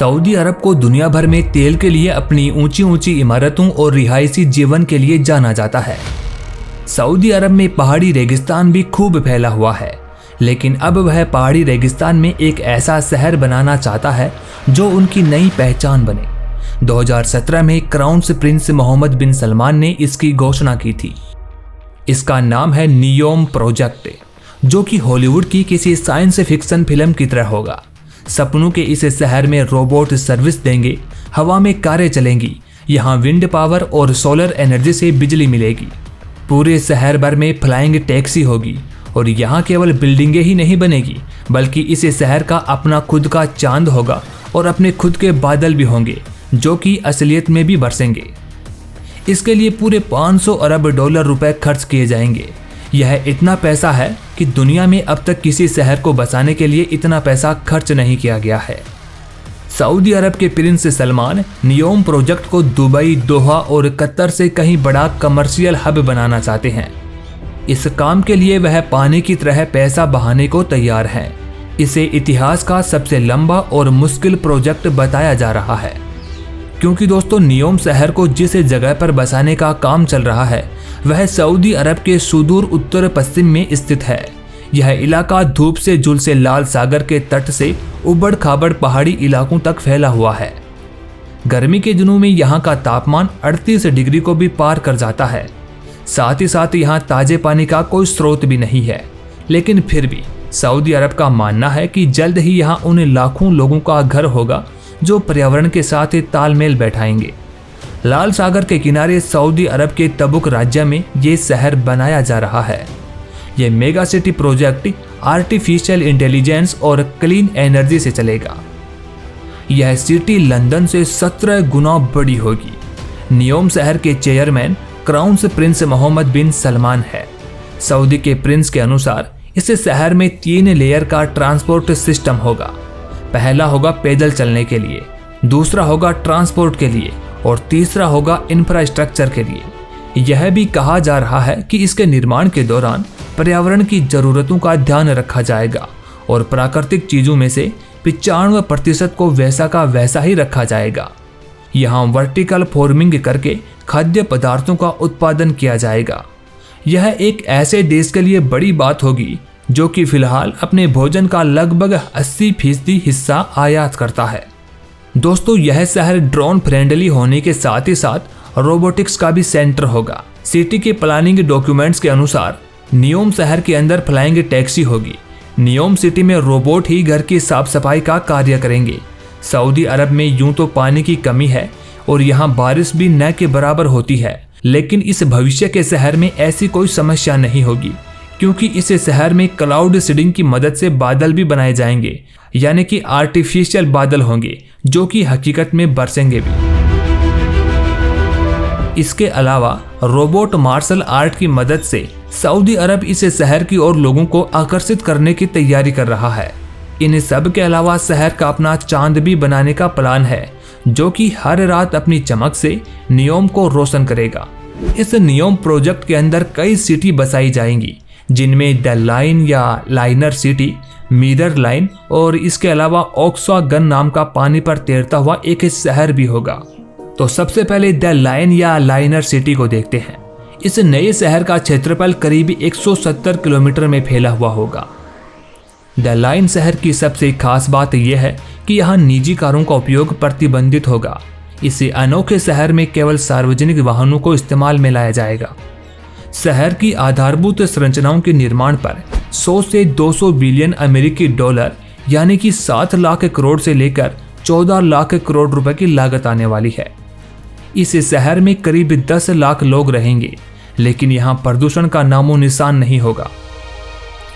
Saudi अरब को दुनिया भर में तेल के लिए अपनी ऊंची ऊंची इमारतों और रिहायशी जीवन के लिए जाना जाता है। सऊदी अरब में पहाड़ी रेगिस्तान भी खूब फैला हुआ है, लेकिन अब वह पहाड़ी रेगिस्तान में एक ऐसा शहर बनाना चाहता है जो उनकी नई पहचान बने। 2017 में क्राउन प्रिंस मोहम्मद बिन सलमान ने इसकी घोषणा की थी। इसका नाम है नियोम प्रोजेक्ट, जो कि हॉलीवुड की किसी साइंस फिक्शन फिल्म की तरह होगा। सपनों के इस शहर में रोबोट सर्विस देंगे, हवा में कारें चलेंगी, यहाँ विंड पावर और सोलर एनर्जी से बिजली मिलेगी। पूरे शहर भर में फ्लाइंग टैक्सी होगी और यहाँ केवल बिल्डिंगें ही नहीं बनेगी, बल्कि इस शहर का अपना खुद का चांद होगा और अपने खुद के बादल भी होंगे, जो कि असलियत में भी बरसेंगे। इसके लिए पूरे 500 अरब डॉलर रुपए खर्च किए जाएंगे। यह इतना पैसा है कि दुनिया में अब तक किसी शहर को बसाने के लिए इतना पैसा खर्च नहीं किया गया है। सऊदी अरब के प्रिंस सलमान नियोम प्रोजेक्ट को दुबई, दोहा और कतर से कहीं बड़ा कमर्शियल हब बनाना चाहते हैं। इस काम के लिए वह पानी की तरह पैसा बहाने को तैयार हैं। इसे इतिहास का सबसे लंबा और मुश्किल प्रोजेक्ट बताया जा रहा है, क्योंकि दोस्तों नियोम शहर को जिस जगह पर बसाने का काम चल रहा है वह सऊदी अरब के सुदूर उत्तर पश्चिम में स्थित है। यह इलाका धूप से झुलसे लाल सागर के तट से उबड़ खाबड़ पहाड़ी इलाकों तक फैला हुआ है। गर्मी के दिनों में यहाँ का तापमान 38 डिग्री को भी पार कर जाता है। साथ ही साथ यहाँ ताजे पानी का कोई स्रोत भी नहीं है, लेकिन फिर भी सऊदी अरब का मानना है कि जल्द ही यहाँ उन लाखों लोगों का घर होगा जो पर्यावरण के साथ तालमेल बैठाएंगे। लाल सागर के किनारे सऊदी अरब के तबुक राज्य में ये शहर बनाया जा रहा है। ये mega city project artificial intelligence और क्लीन एनर्जी से चलेगा। यह सिटी लंदन से 17 गुना बड़ी होगी। नियोम शहर के चेयरमैन क्राउन प्रिंस मोहम्मद बिन सलमान है। सऊदी के प्रिंस के अनुसार इस शहर में 3 लेयर का ट्रांसपोर्ट सिस्टम होगा। पहला होगा पैदल चलने के लिए, दूसरा होगा ट्रांसपोर्ट के लिए और तीसरा होगा इंफ्रास्ट्रक्चर के लिए। यह भी कहा जा रहा है कि इसके निर्माण के दौरान पर्यावरण की जरूरतों का ध्यान रखा जाएगा और प्राकृतिक चीजों में से 95% को वैसा का वैसा ही रखा जाएगा। यहाँ वर्टिकल फार्मिंग करके खाद्य पदार्थों का उत्पादन किया जाएगा। यह एक ऐसे देश के लिए बड़ी बात होगी जो कि फिलहाल अपने भोजन का लगभग 80% हिस्सा आयात करता है। दोस्तों यह शहर ड्रोन फ्रेंडली होने के साथ ही साथ रोबोटिक्स का भी सेंटर होगा। सिटी के प्लानिंग डॉक्यूमेंट्स के अनुसार नियोम शहर के अंदर फ्लाइंग टैक्सी होगी। नियोम सिटी में रोबोट ही घर की साफ सफाई का कार्य करेंगे। सऊदी अरब में यूं तो पानी की कमी है और यहाँ बारिश भी न के बराबर होती है, लेकिन इस भविष्य के शहर में ऐसी कोई समस्या नहीं होगी, क्योंकि इस शहर में क्लाउड सीडिंग की मदद से बादल भी बनाए जाएंगे, यानी कि आर्टिफिशियल बादल होंगे जो कि हकीकत में बरसेंगे भी। इसके अलावा रोबोट मार्शल आर्ट की मदद से सऊदी अरब इस शहर की ओर लोगों को आकर्षित करने की तैयारी कर रहा है। इन सब के अलावा शहर का अपना चांद भी बनाने का प्लान है, जो कि हर रात अपनी चमक से नियोम को रोशन करेगा। इस नियोम प्रोजेक्ट के अंदर कई सिटी बसाई जाएंगी, जिनमें द लाइन या लाइनर सिटी, मिरर लाइन और इसके अलावा ओक्सा गन नाम का पानी पर तैरता हुआ एक शहर भी होगा। तो सबसे पहले द लाइन या लाइनर सिटी को देखते हैं। इस नए शहर का क्षेत्रफल करीब 170 किलोमीटर में फैला हुआ होगा। द लाइन शहर की सबसे खास बात यह है कि यहाँ निजी कारों का उपयोग प्रतिबंधित होगा। इस अनोखे शहर में केवल सार्वजनिक वाहनों को इस्तेमाल में लाया जाएगा। शहर की आधारभूत संरचनाओं के निर्माण पर 100 से 200 बिलियन अमेरिकी डॉलर यानी कि 7 लाख करोड़ से लेकर 14 लाख करोड़ रुपए की लागत आने वाली है। इस शहर में करीब 10 लाख लोग रहेंगे, लेकिन यहाँ प्रदूषण का नामो निशान नहीं होगा।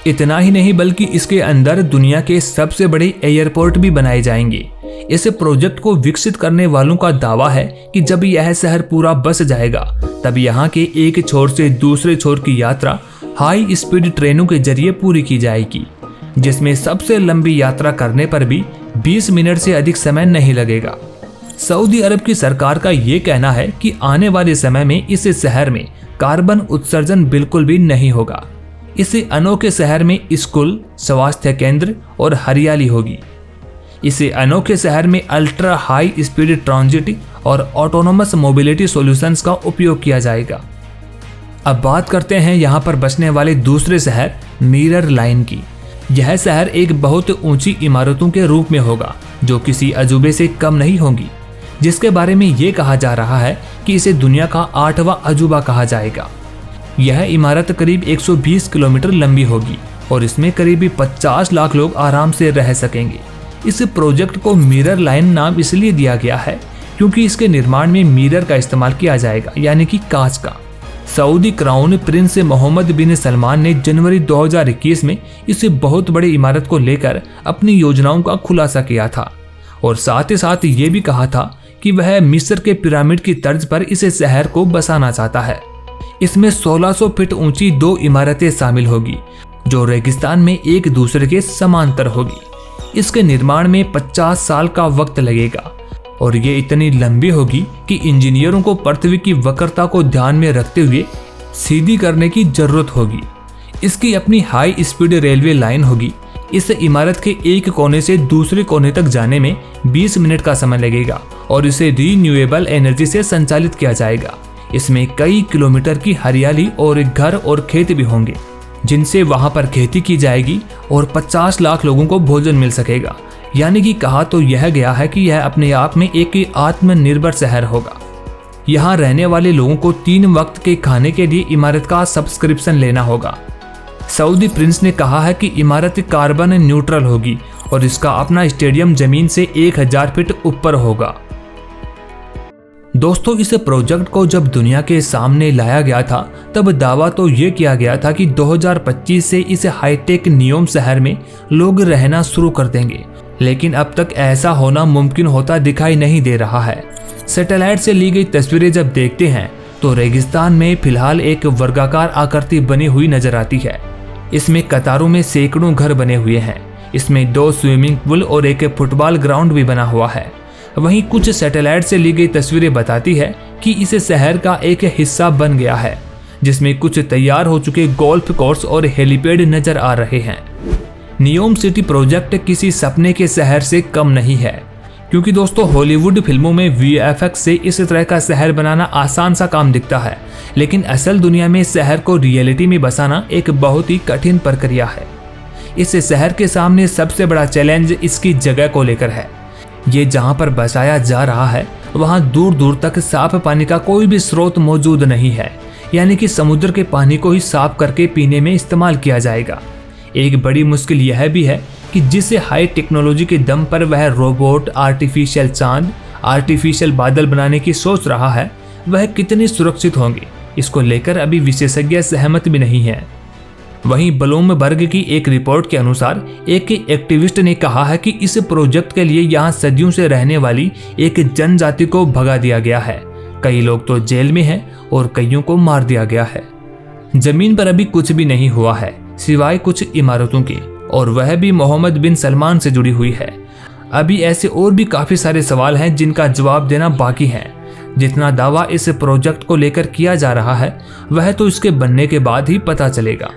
इतना ही नहीं बल्कि इसके अंदर दुनिया के सबसे बड़े एयरपोर्ट भी बनाए जाएंगे। इस प्रोजेक्ट को विकसित करने वालों का दावा है कि जब यह शहर पूरा बस जाएगा तब यहाँ के एक छोर से दूसरे छोर की यात्रा हाई स्पीड ट्रेनों के जरिए पूरी की जाएगी, जिसमें सबसे लंबी यात्रा करने पर भी 20 मिनट से अधिक समय नहीं लगेगा। सऊदी अरब की सरकार का ये कहना है कि आने वाले समय में इस शहर में कार्बन उत्सर्जन बिल्कुल भी नहीं होगा। इस अनोखे शहर में स्कूल, स्वास्थ्य केंद्र और हरियाली होगी। इसे अनोखे शहर में अल्ट्रा हाई स्पीड ट्रांजिट और ऑटोनोमस मोबिलिटी सॉल्यूशंस का उपयोग किया जाएगा। अब बात करते हैं यहाँ पर बसने वाले दूसरे शहर मिरर लाइन की। यह शहर एक बहुत ऊंची इमारतों के रूप में होगा जो किसी अजूबे से कम नहीं होंगी, जिसके बारे में ये कहा जा रहा है कि इसे दुनिया का 8वां अजूबा कहा जाएगा। यह इमारत करीब 120 किलोमीटर लंबी होगी और इसमें करीब 50 लाख लोग आराम से रह सकेंगे। इस प्रोजेक्ट को मिरर लाइन नाम इसलिए दिया गया है क्योंकि इसके निर्माण में मिरर का इस्तेमाल किया जाएगा, यानी कि कांच का। सऊदी क्राउन प्रिंस मोहम्मद बिन सलमान ने जनवरी 2021 में इस बहुत बड़ी इमारत को लेकर अपनी योजनाओं का खुलासा किया था और साथ ही साथ ये भी कहा था कि वह मिस्र के पिरामिड की तर्ज पर इस शहर को बसाना चाहता है। इसमें 1600 फीट ऊंची 2 इमारतें शामिल होगी जो रेगिस्तान में एक दूसरे के समांतर होगी। इसके निर्माण में 50 साल का वक्त लगेगा और ये इतनी लंबी होगी कि इंजीनियरों को पृथ्वी की वक्रता को ध्यान में रखते हुए सीधी करने की जरूरत होगी। इसकी अपनी हाई स्पीड रेलवे लाइन होगी। इस इमारत के एक कोने से दूसरे कोने तक जाने में 20 मिनट का समय लगेगा और इसे रीन्यूएबल एनर्जी से संचालित किया जाएगा। इसमें कई किलोमीटर की हरियाली और घर और खेत भी होंगे जिनसे वहां पर खेती की जाएगी और 50 लाख लोगों को भोजन मिल सकेगा। यानी कि कहा तो यह गया है कि यह अपने आप में एक आत्मनिर्भर शहर होगा। यहाँ रहने वाले लोगों को 3 वक्त के खाने के लिए इमारत का सब्सक्रिप्शन लेना होगा। सऊदी प्रिंस ने कहा है कि इमारत कार्बन न्यूट्रल होगी और इसका अपना स्टेडियम जमीन से 1000 फीट ऊपर होगा। दोस्तों, इस प्रोजेक्ट को जब दुनिया के सामने लाया गया था तब दावा तो ये किया गया था कि 2025 से इस हाईटेक नियोम शहर में लोग रहना शुरू कर देंगे, लेकिन अब तक ऐसा होना मुमकिन होता दिखाई नहीं दे रहा है। सैटेलाइट से ली गई तस्वीरें जब देखते हैं तो रेगिस्तान में फिलहाल एक वर्गाकार आकृति बनी हुई नजर आती है। इसमें कतारों में सैकड़ों घर बने हुए हैं। इसमें 2 स्विमिंग पूल और एक फुटबॉल ग्राउंड भी बना हुआ है। वहीं कुछ सैटेलाइट से ली गई तस्वीरें बताती है कि इस शहर का एक हिस्सा बन गया है, जिसमें कुछ तैयार हो चुके गोल्फ कोर्स और हेलीपैड नजर आ रहे हैं। नियोम सिटी प्रोजेक्ट किसी सपने के शहर से कम नहीं है, क्योंकि दोस्तों हॉलीवुड फिल्मों में VFX से इस तरह का शहर बनाना आसान सा काम दिखता है, लेकिन असल दुनिया में शहर को रियलिटी में बसाना एक बहुत ही कठिन प्रक्रिया है। इस शहर के सामने सबसे बड़ा चैलेंज इसकी जगह को लेकर है। ये जहाँ पर बसाया जा रहा है वहाँ दूर दूर तक साफ पानी का कोई भी स्रोत मौजूद नहीं है, यानी कि समुद्र के पानी को ही साफ करके पीने में इस्तेमाल किया जाएगा। एक बड़ी मुश्किल यह भी है कि जिस हाई टेक्नोलॉजी के दम पर वह रोबोट आर्टिफिशियल चांद, आर्टिफिशियल बादल बनाने की सोच रहा है, वह कितनी सुरक्षित होंगे, इसको लेकर अभी विशेषज्ञ सहमत भी नहीं है। वहीं ब्लूमबर्ग की एक रिपोर्ट के अनुसार एक एक्टिविस्ट ने कहा है कि इस प्रोजेक्ट के लिए यहाँ सदियों से रहने वाली एक जनजाति को भगा दिया गया है। कई लोग तो जेल में हैं और कईयों को मार दिया गया है। जमीन पर अभी कुछ भी नहीं हुआ है सिवाय कुछ इमारतों के, और वह भी मोहम्मद बिन सलमान से जुड़ी हुई है। अभी ऐसे और भी काफी सारे सवाल हैं जिनका जवाब देना बाकी है। जितना दावा इस प्रोजेक्ट को लेकर किया जा रहा है वह तो इसके बनने के बाद ही पता चलेगा।